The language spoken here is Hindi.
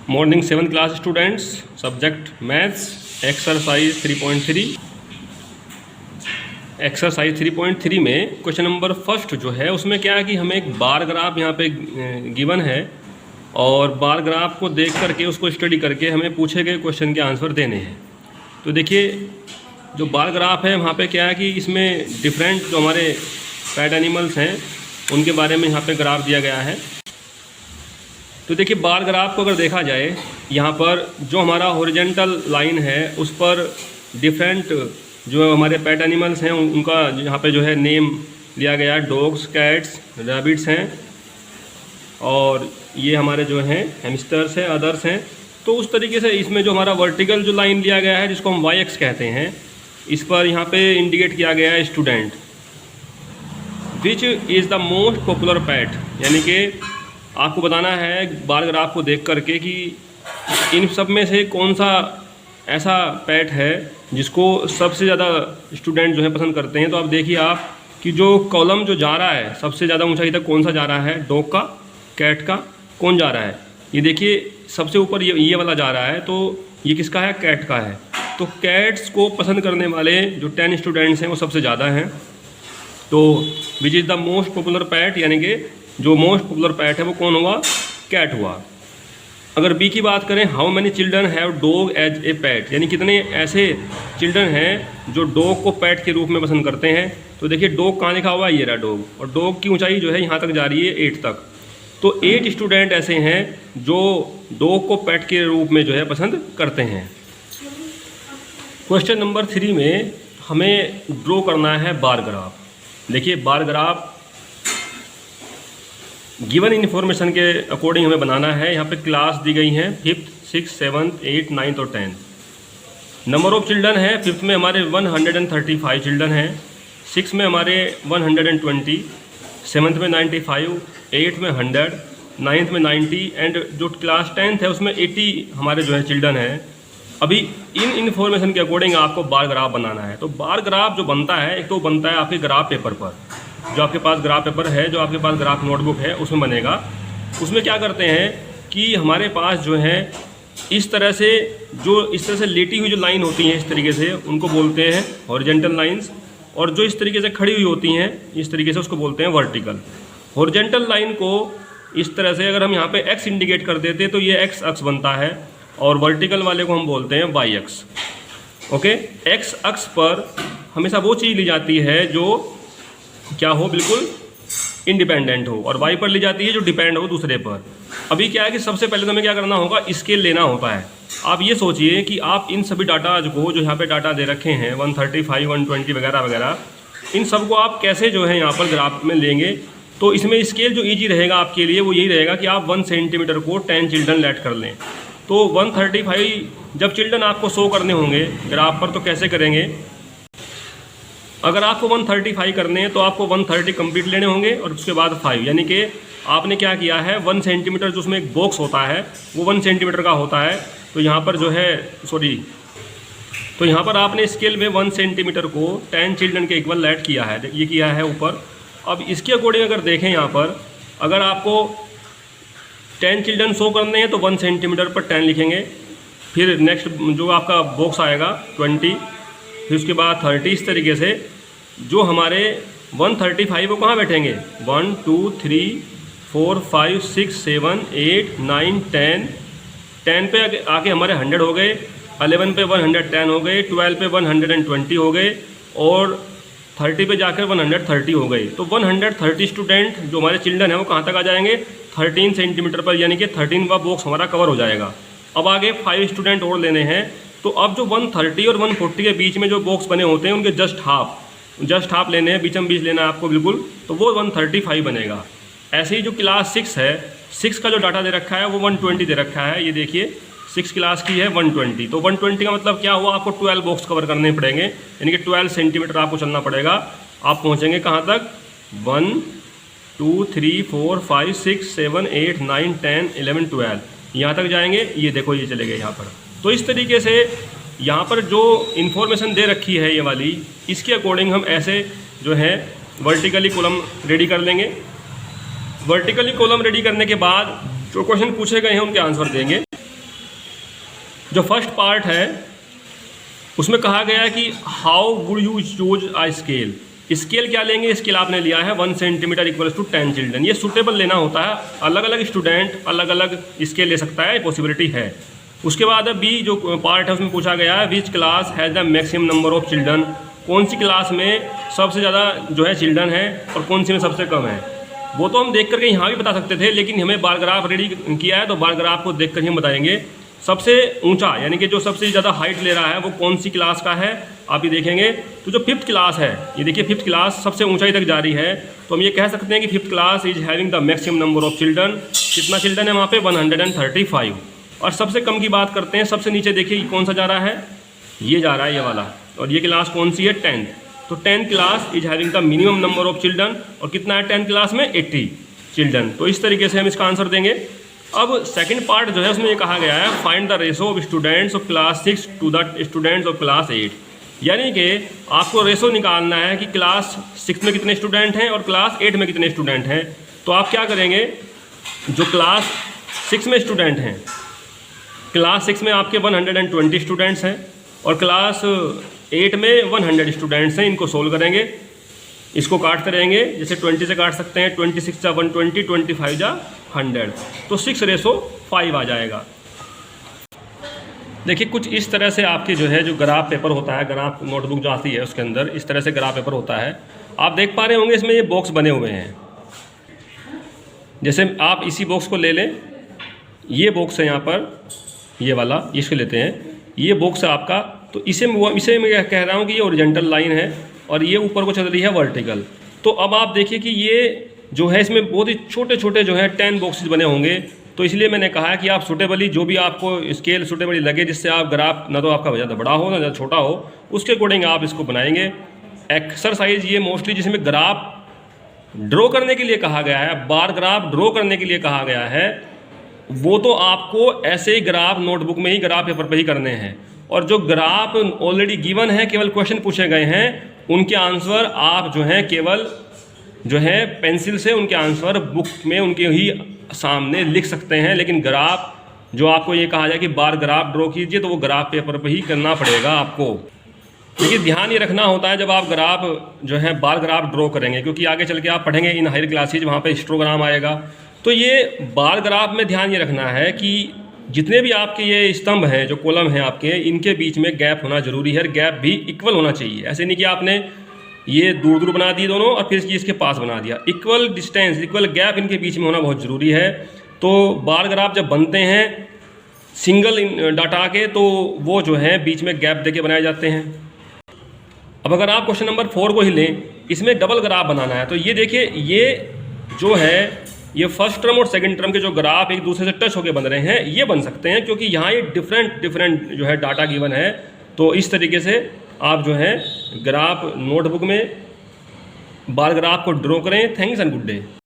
Morning 7th class students, subject maths, exercise 3.3। Exercise 3.3 में क्वेश्चन नंबर फर्स्ट जो है उसमें क्या है कि हमें एक बार ग्राफ यहाँ पे गिवन है और बार ग्राफ को देख करके उसको स्टडी करके हमें पूछे गए क्वेश्चन के आंसर देने हैं। तो देखिए जो बार ग्राफ है वहाँ पे क्या है कि इसमें डिफरेंट जो हमारे पैट एनिमल्स हैं उनके बारे में यहाँ पे ग्राफ दिया गया है। तो देखिए बार ग्राफ को अगर देखा जाए, यहाँ पर जो हमारा हॉरिजॉन्टल लाइन है उस पर डिफरेंट जो हमारे पेट एनिमल्स हैं उनका यहाँ पे जो है नेम लिया गया है। डॉग्स, कैट्स, रैबिट्स हैं और ये हमारे जो हैं हैमस्टर्स हैं, अदर्स हैं। तो उस तरीके से इसमें जो हमारा वर्टिकल जो लाइन लिया गया है जिसको हम वाई एक्स कहते हैं, इस पर यहाँ पे इंडिकेट किया गया है student. Which is the most popular PAT, यानी कि आपको बताना है बार ग्राफ को देख करके कि इन सब में से कौन सा ऐसा पैट है जिसको सबसे ज़्यादा स्टूडेंट जो है पसंद करते हैं। तो आप देखिए आप कि जो कॉलम जो जा रहा है सबसे ज़्यादा ऊंचाई तक कौन सा जा रहा है, डॉग का, कैट का, कौन जा रहा है। ये देखिए सबसे ऊपर ये वाला जा रहा है, तो ये किसका है, कैट का है। तो कैट्स को पसंद करने वाले जो 10 स्टूडेंट्स हैं वो सबसे ज़्यादा हैं। तो which is the most popular PAT, यानी कि जो मोस्ट पॉपुलर पैट है वो कौन हुआ, कैट हुआ। अगर बी की बात करें, how many children have dog as a pet, यानी कितने ऐसे चिल्ड्रन हैं जो डॉग को पैट के रूप में पसंद करते हैं। तो देखिए डॉग कहाँ लिखा हुआ है, ये रहा डॉग, और डॉग की ऊंचाई जो है यहाँ तक जा रही है 8 तक। तो 8 स्टूडेंट ऐसे हैं जो डॉग को पैट के रूप में जो है पसंद करते हैं। क्वेश्चन नंबर 3 में हमें ड्रॉ करना है बार ग्राफ। देखिए बार ग्राफ गिवन इन्फॉर्मेशन के अकॉर्डिंग हमें बनाना है। यहाँ पे क्लास दी गई हैं 5th, 6th, 7th, 8th, 9th और 10th। नंबर ऑफ चिल्ड्रन है 5th में हमारे 135 चिल्ड्रन हैं, 6th में हमारे 120, 7th में 95, 8th में 100, 9th में 90 एंड जो क्लास 10th है उसमें 80 हमारे जो है चिल्ड्रन हैं। अभी इन इन्फॉर्मेशन के अकॉर्डिंग आपको बार ग्राफ बनाना है। तो बार ग्राफ जो बनता है, एक तो बनता है आपके ग्राफ पेपर पर, जो आपके पास ग्राफ पेपर है, जो आपके पास ग्राफ नोटबुक है उसमें बनेगा। उसमें क्या करते हैं कि हमारे पास जो है इस तरह से लेटी हुई जो लाइन होती हैं इस तरीके से उनको बोलते हैं हॉरिजॉन्टल लाइंस, और जो इस तरीके से खड़ी हुई होती हैं इस तरीके से उसको बोलते हैं वर्टिकल। हॉरिजॉन्टल लाइन को इस तरह से अगर हम यहाँ पे एक्स इंडिकेट कर देते तो ये एक्स अक्ष बनता है, और वर्टिकल वाले को हम बोलते हैं वाई अक्ष। ओके, एक्स अक्ष पर हमेशा वो चीज़ ली जाती है जो क्या हो, बिल्कुल इंडिपेंडेंट हो, और वाई पर ली जाती है जो डिपेंड हो दूसरे पर। अभी क्या है कि सबसे पहले तो हमें क्या करना होगा, स्केल लेना होता है। आप ये सोचिए कि आप इन सभी डाटा को जो यहाँ पे डाटा दे रखे हैं 135, 120 वगैरह वगैरह, इन सब को आप कैसे जो है यहाँ पर ग्राफ में लेंगे। तो इसमें स्केल जो ईजी रहेगा आपके लिए वो यही रहेगा कि आप 1 सेंटीमीटर को 10 चिल्ड्रन लेट कर लें। तो 135 जब चिल्ड्रन आपको शो करने होंगे ग्राफ पर तो कैसे करेंगे, अगर आपको 135 करने हैं तो आपको 130 कंप्लीट लेने होंगे और उसके बाद 5, यानी कि आपने क्या किया है 1 सेंटीमीटर जो उसमें एक बॉक्स होता है वो 1 सेंटीमीटर का होता है। तो यहाँ पर जो है तो यहाँ पर आपने स्केल में 1 सेंटीमीटर को 10 चिल्ड्रन के इक्वल लेट किया है, ये किया है ऊपर। अब इसके अकॉर्डिंग अगर देखें यहाँ पर, अगर आपको 10 चिल्ड्रन शो करने हैं तो 1 सेंटीमीटर पर 10 लिखेंगे। फिर नेक्स्ट जो आपका बॉक्स आएगा 20, फिर उसके बाद 30। इस तरीके से जो हमारे 135 वो कहाँ बैठेंगे, 1 2 3 4 5 6 7 8 9 10। 10 पे आके हमारे 100 हो गए, 11 पे 110 हो गए, 12 पे 120 हो गए, और 30 पे जाकर 130 हो गए। तो 130 स्टूडेंट जो हमारे चिल्ड्रन हैं वो कहाँ तक आ जाएंगे, 13 सेंटीमीटर पर, यानी कि 13वां बॉक्स हमारा कवर हो जाएगा। अब आगे 5 स्टूडेंट और लेने हैं। तो अब जो 130 और 140 के बीच में जो बॉक्स बने होते हैं उनके जस्ट हाफ लेने हैं, बीचम बीच लेना है आपको बिल्कुल, तो वो 135 बनेगा। ऐसे ही जो क्लास 6 है, 6 का जो डाटा दे रखा है वो 120 दे रखा है। ये देखिए 6 क्लास की है 120। तो 120 का मतलब क्या हुआ, आपको 12 बॉक्स कवर करने पड़ेंगे, यानी कि 12 सेंटीमीटर आपको चलना पड़ेगा। आप पहुँचेंगे कहाँ तक, 1 2 3 4 5 6 7 8 9 10 11 12, यहाँ तक जाएंगे। ये देखो ये चले गए यहाँ पर। तो इस तरीके से यहाँ पर जो इन्फॉर्मेशन दे रखी है ये वाली, इसके अकॉर्डिंग हम ऐसे जो है वर्टिकली कॉलम रेडी कर लेंगे। वर्टिकली कॉलम रेडी करने के बाद जो क्वेश्चन पूछे गए हैं उनके आंसर देंगे। जो फर्स्ट पार्ट है उसमें कहा गया है कि how would you choose a scale. Scale क्या लेंगे, स्केल आपने लिया है 1 सेंटीमीटर इक्वल्स टू 10 चिल्ड्रन। ये सूटेबल लेना होता है, अलग अलग स्टूडेंट अलग अलग स्केल ले सकता है, पॉसिबिलिटी है। उसके बाद बी जो पार्ट है उसमें पूछा गया है which class has the maximum number of children. कौन सी क्लास में सबसे ज़्यादा जो है चिल्ड्रन है और कौन सी में सबसे कम है। वो तो हम देख करके यहाँ भी बता सकते थे, लेकिन हमें बार ग्राफ रेडी किया है तो बार ग्राफ को देख कर ही हम बताएंगे। सबसे ऊंचा यानी कि जो सबसे ज़्यादा हाइट ले रहा है वो कौन सी क्लास का है, आप ये देखेंगे। तो जो 5th क्लास है, ये देखिए 5th क्लास सबसे ऊंचाई तक जा रही है, तो हम ये कह सकते हैं कि 5th class is having the maximum number of children. कितना चिल्ड्रन है वहाँ पे 135। और सबसे कम की बात करते हैं, सबसे नीचे देखिए कौन सा जा रहा है, ये जा रहा है ये वाला। और ये क्लास कौन सी है 10th। तो 10th class is having the minimum number of children. और कितना है 10th क्लास में 80 चिल्ड्रन। तो इस तरीके से हम इसका आंसर देंगे। अब सेकंड पार्ट जो है उसमें ये कहा गया है find the ratio of students of class 6 to the students of class 8। यानी कि आपको रेशो निकालना है कि क्लास 6 में कितने स्टूडेंट हैं और क्लास 8 में कितने स्टूडेंट हैं। तो आप क्या करेंगे, जो क्लास 6 में स्टूडेंट हैं, क्लास 6 में आपके 120 स्टूडेंट्स हैं और क्लास 8 में 100 स्टूडेंट्स हैं। इनको सोल्व करेंगे, इसको काटते रहेंगे, जैसे 20 से काट सकते हैं, 26 जा 120, 25 जा 100, तो 6:5 आ जाएगा। देखिए कुछ इस तरह से आपकी जो है जो ग्राफ पेपर होता है, ग्राफ नोटबुक जो आती है उसके अंदर इस तरह से ग्राफ पेपर होता है। आप देख पा रहे होंगे इसमें ये बॉक्स बने हुए हैं। जैसे आप इसी बॉक्स को ले लें, ये बॉक्स है यहाँ पर, ये वाला इसको लेते हैं, ये बॉक्स है आपका। तो इसे मैं कह रहा हूँ कि ये ओरिजेंटल लाइन है और ये ऊपर को चल रही है वर्टिकल। तो अब आप देखिए कि ये जो है इसमें बहुत ही छोटे छोटे जो है 10 बॉक्सेस बने होंगे। तो इसलिए मैंने कहा कि आप सूटेबली जो भी आपको स्केल सूटेबली लगे, जिससे आप ग्राफ ना तो आपका ज़्यादा बड़ा हो ना ज़्यादा छोटा हो, उसके अकॉर्डिंग आप इसको बनाएंगे। एक्सरसाइज ये मोस्टली जिसमें ग्राफ ड्रॉ करने के लिए कहा गया है, बार ग्राफ ड्रॉ करने के लिए कहा गया है, वो तो आपको ऐसे ही ग्राफ नोटबुक में ही ग्राफ पेपर पे ही करने हैं। और जो ग्राफ ऑलरेडी गिवन है, केवल क्वेश्चन पूछे गए हैं, उनके आंसर आप जो है केवल जो है पेंसिल से उनके आंसर बुक में उनके ही सामने लिख सकते हैं। लेकिन ग्राफ जो आपको ये कहा जाए कि बार ग्राफ ड्रॉ कीजिए, तो वो ग्राफ पेपर पे ही करना पड़ेगा आपको। लेकिन ध्यान ये रखना होता है जब आप ग्राफ जो है बार ग्राफ ड्रॉ करेंगे, क्योंकि आगे चल के आप पढ़ेंगे इन हायर क्लासेज, वहाँ पे हिस्टोग्राम आएगा। तो ये बार ग्राफ में ध्यान ये रखना है कि जितने भी आपके ये स्तंभ हैं, जो कॉलम हैं आपके, इनके बीच में गैप होना जरूरी है। गैप भी इक्वल होना चाहिए। ऐसे नहीं कि आपने ये दूर दूर बना दिए दोनों और फिर इसके पास बना दिया। इक्वल डिस्टेंस, इक्वल गैप इनके बीच में होना बहुत ज़रूरी है। तो बार ग्राफ जब बनते हैं सिंगल डाटा के, तो वो जो है बीच में गैप देके बनाए जाते हैं। अब अगर आप क्वेश्चन नंबर 4 को ही लें, इसमें डबल ग्राफ बनाना है। तो ये देखिए, ये जो है ये फर्स्ट टर्म और सेकंड टर्म के जो ग्राफ एक दूसरे से टच होकर बन रहे हैं, ये बन सकते हैं, क्योंकि यहाँ ये डिफरेंट जो है डाटा गिवन है। तो इस तरीके से आप जो है ग्राफ नोटबुक में बार ग्राफ को ड्रॉ करें। Thanks and good day.